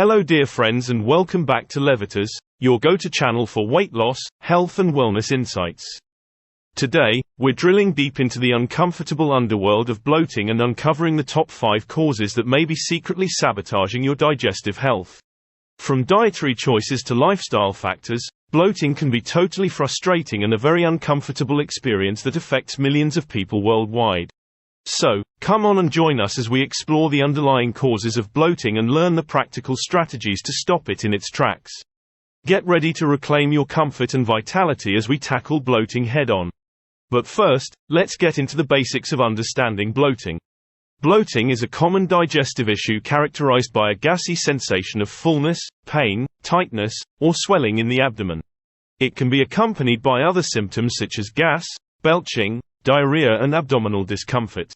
Hello dear friends, and welcome back to Levitas, your go-to channel for weight loss, health and wellness insights. Today, we're drilling deep into the uncomfortable underworld of bloating and uncovering the top 5 causes that may be secretly sabotaging your digestive health. From dietary choices to lifestyle factors, bloating can be totally frustrating and a very uncomfortable experience that affects millions of people worldwide. So, come on and join us as we explore the underlying causes of bloating and learn the practical strategies to stop it in its tracks. Get ready to reclaim your comfort and vitality as we tackle bloating head-on. But first, let's get into the basics of understanding bloating. Bloating is a common digestive issue characterized by a gassy sensation of fullness, pain, tightness, or swelling in the abdomen. It can be accompanied by other symptoms such as gas, belching, diarrhea and abdominal discomfort.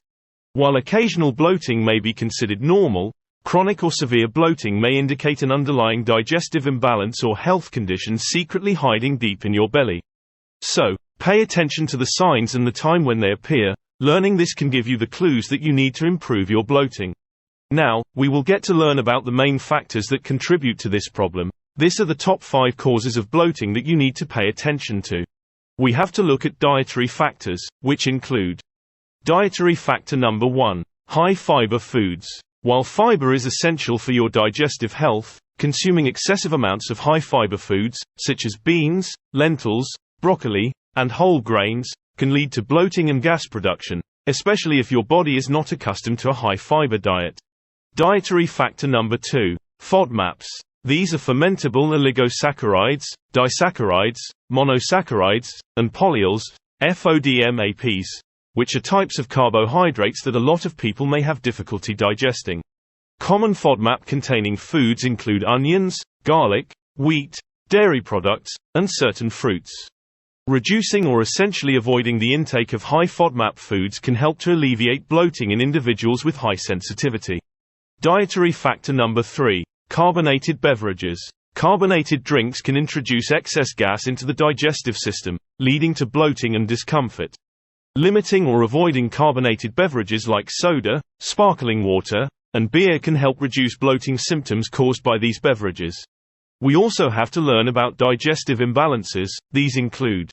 While occasional bloating may be considered normal, chronic or severe bloating may indicate an underlying digestive imbalance or health condition secretly hiding deep in your belly. So, pay attention to the signs and the time when they appear. Learning this can give you the clues that you need to improve your bloating. Now, we will get to learn about the main factors that contribute to this problem. These are the top 5 causes of bloating that you need to pay attention to. We have to look at dietary factors, which include dietary factor number 1, high-fiber foods. While fiber is essential for your digestive health, consuming excessive amounts of high-fiber foods, such as beans, lentils, broccoli, and whole grains, can lead to bloating and gas production, especially if your body is not accustomed to a high-fiber diet. Dietary factor number 2, FODMAPs. These are fermentable oligosaccharides, disaccharides, monosaccharides, and polyols, FODMAPs, which are types of carbohydrates that a lot of people may have difficulty digesting. Common FODMAP-containing foods include onions, garlic, wheat, dairy products, and certain fruits. Reducing or essentially avoiding the intake of high FODMAP foods can help to alleviate bloating in individuals with high sensitivity. Dietary factor number 3, carbonated beverages. Carbonated drinks can introduce excess gas into the digestive system, leading to bloating and discomfort. Limiting or avoiding carbonated beverages like soda, sparkling water, and beer can help reduce bloating symptoms caused by these beverages. We also have to learn about digestive imbalances. These include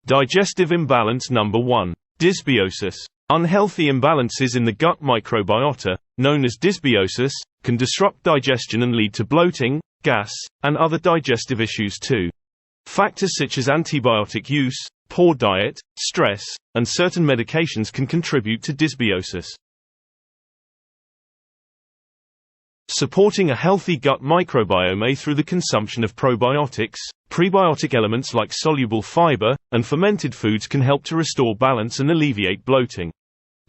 digestive imbalance number 1, dysbiosis. Unhealthy imbalances in the gut microbiota, known as dysbiosis, can disrupt digestion and lead to bloating, gas, and other digestive issues too. Factors such as antibiotic use, poor diet, stress, and certain medications can contribute to dysbiosis. Supporting a healthy gut microbiome through the consumption of probiotics, prebiotic elements like soluble fiber, and fermented foods can help to restore balance and alleviate bloating.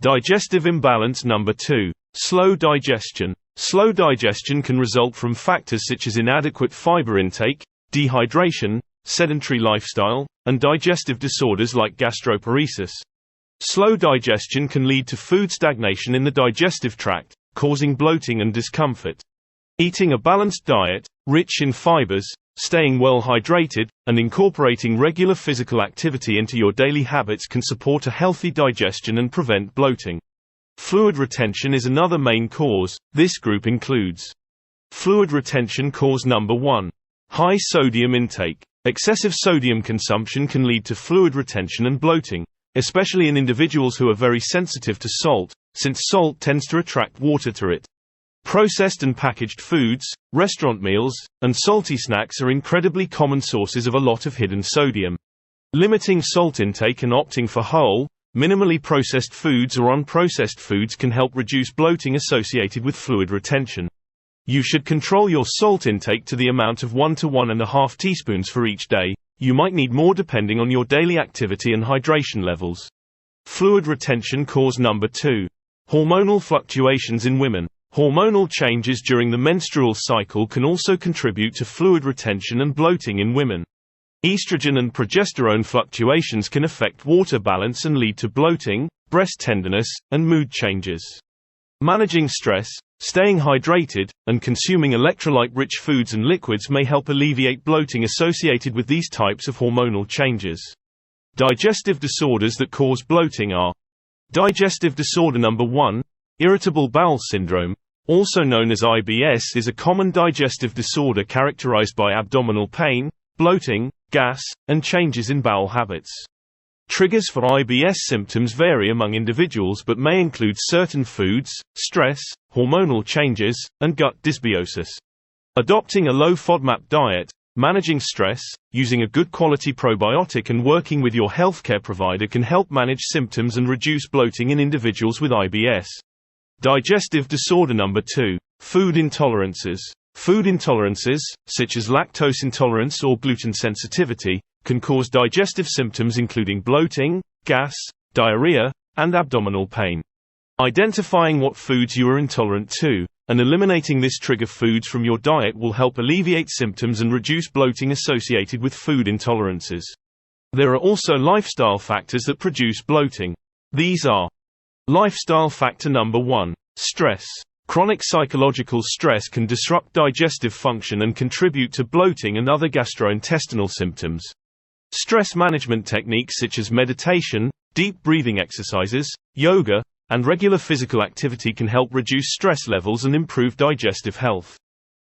Digestive imbalance number 2, slow digestion. Slow digestion can result from factors such as inadequate fiber intake, dehydration, sedentary lifestyle, and digestive disorders like gastroparesis. Slow digestion can lead to food stagnation in the digestive tract, causing bloating and discomfort. Eating a balanced diet, rich in fibers, staying well hydrated, and incorporating regular physical activity into your daily habits can support a healthy digestion and prevent bloating. Fluid retention is another main cause. This group includes fluid retention cause number 1, high sodium intake. Excessive sodium consumption can lead to fluid retention and bloating, especially in individuals who are very sensitive to salt, since salt tends to attract water to it. Processed and packaged foods, restaurant meals, and salty snacks are incredibly common sources of a lot of hidden sodium. Limiting salt intake and opting for whole, minimally processed foods or unprocessed foods can help reduce bloating associated with fluid retention. You should control your salt intake to the amount of 1 to 1.5 teaspoons for each day. You might need more depending on your daily activity and hydration levels. Fluid retention cause number 2, hormonal fluctuations in women. Hormonal changes during the menstrual cycle can also contribute to fluid retention and bloating in women. Estrogen and progesterone fluctuations can affect water balance and lead to bloating, breast tenderness, and mood changes. Managing stress, staying hydrated, and consuming electrolyte-rich foods and liquids may help alleviate bloating associated with these types of hormonal changes. Digestive disorders that cause bloating are digestive disorder number 1, irritable bowel syndrome, also known as IBS, is a common digestive disorder characterized by abdominal pain, bloating, gas, and changes in bowel habits. Triggers for IBS symptoms vary among individuals but may include certain foods, stress, hormonal changes, and gut dysbiosis. Adopting a low FODMAP diet, managing stress, using a good quality probiotic and working with your healthcare provider can help manage symptoms and reduce bloating in individuals with IBS. Digestive disorder number 2. Food intolerances. Food intolerances, such as lactose intolerance or gluten sensitivity, can cause digestive symptoms including bloating, gas, diarrhea, and abdominal pain. Identifying what foods you are intolerant to, and eliminating this trigger foods from your diet will help alleviate symptoms and reduce bloating associated with food intolerances. There are also lifestyle factors that produce bloating. These are: lifestyle factor number 1. Stress. Chronic psychological stress can disrupt digestive function and contribute to bloating and other gastrointestinal symptoms. Stress management techniques such as meditation, deep breathing exercises, yoga, and regular physical activity can help reduce stress levels and improve digestive health.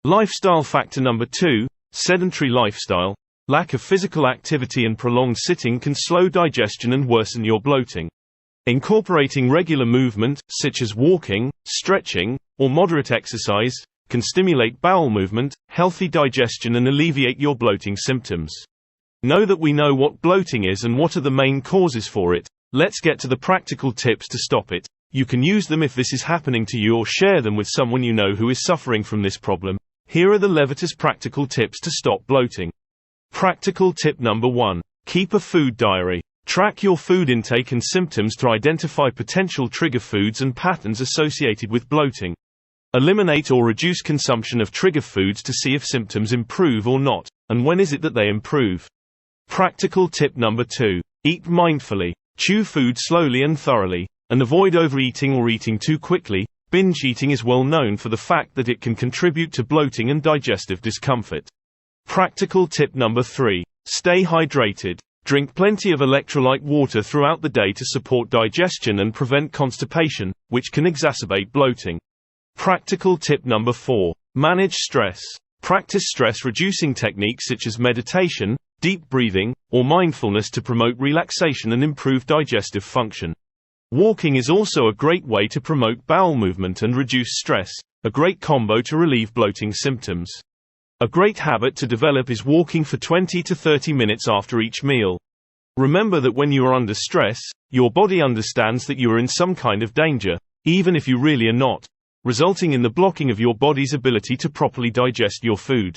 Lifestyle factor number 2. Sedentary lifestyle. Lack of physical activity and prolonged sitting can slow digestion and worsen your bloating. Incorporating regular movement, such as walking, stretching, or moderate exercise, can stimulate bowel movement, healthy digestion, and alleviate your bloating symptoms. Know that we know what bloating is and what are the main causes for it. Let's get to the practical tips to stop it. You can use them if this is happening to you or share them with someone you know who is suffering from this problem. Here are the Levitas practical tips to stop bloating. Practical tip number 1. Keep a food diary. Track your food intake and symptoms to identify potential trigger foods and patterns associated with bloating. Eliminate or reduce consumption of trigger foods to see if symptoms improve or not, and when is it that they improve. Practical tip number 2. Eat mindfully. Chew food slowly and thoroughly, and avoid overeating or eating too quickly. Binge eating is well known for the fact that it can contribute to bloating and digestive discomfort. Practical tip number 3. Stay hydrated. Drink plenty of electrolyte water throughout the day to support digestion and prevent constipation, which can exacerbate bloating. Practical tip number 4. Manage stress. Practice stress-reducing techniques such as meditation, deep breathing, or mindfulness to promote relaxation and improve digestive function. Walking is also a great way to promote bowel movement and reduce stress, a great combo to relieve bloating symptoms. A great habit to develop is walking for 20 to 30 minutes after each meal. Remember that when you are under stress, your body understands that you are in some kind of danger, even if you really are not, resulting in the blocking of your body's ability to properly digest your food.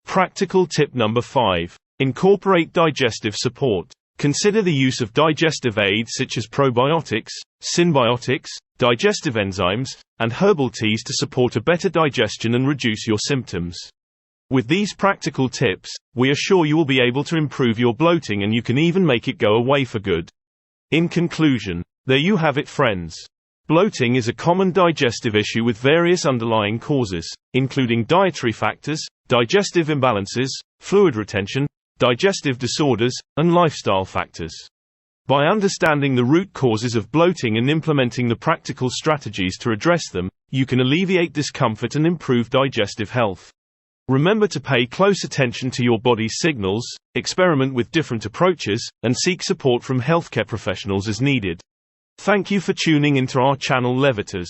Practical tip number 5. Incorporate digestive support. Consider the use of digestive aids such as probiotics, symbiotics, digestive enzymes, and herbal teas to support a better digestion and reduce your symptoms. With these practical tips, we are sure you will be able to improve your bloating and you can even make it go away for good. In conclusion, there you have it, friends. Bloating is a common digestive issue with various underlying causes, including dietary factors, digestive imbalances, fluid retention, digestive disorders, and lifestyle factors. By understanding the root causes of bloating and implementing the practical strategies to address them, you can alleviate discomfort and improve digestive health. Remember to pay close attention to your body's signals, experiment with different approaches, and seek support from healthcare professionals as needed. Thank you for tuning into our channel Levitas.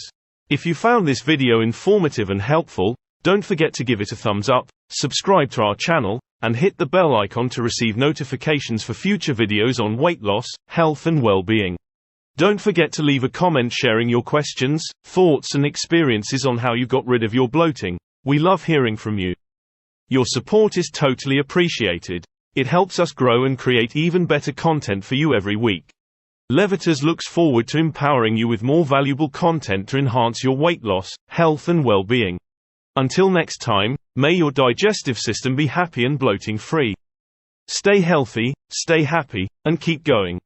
If you found this video informative and helpful, don't forget to give it a thumbs up, subscribe to our channel, and hit the bell icon to receive notifications for future videos on weight loss, health and well-being. Don't forget to leave a comment sharing your questions, thoughts and experiences on how you got rid of your bloating. We love hearing from you. Your support is totally appreciated. It helps us grow and create even better content for you every week. Levitas looks forward to empowering you with more valuable content to enhance your weight loss, health and well-being. Until next time, may your digestive system be happy and bloating free. Stay healthy, stay happy, and keep going.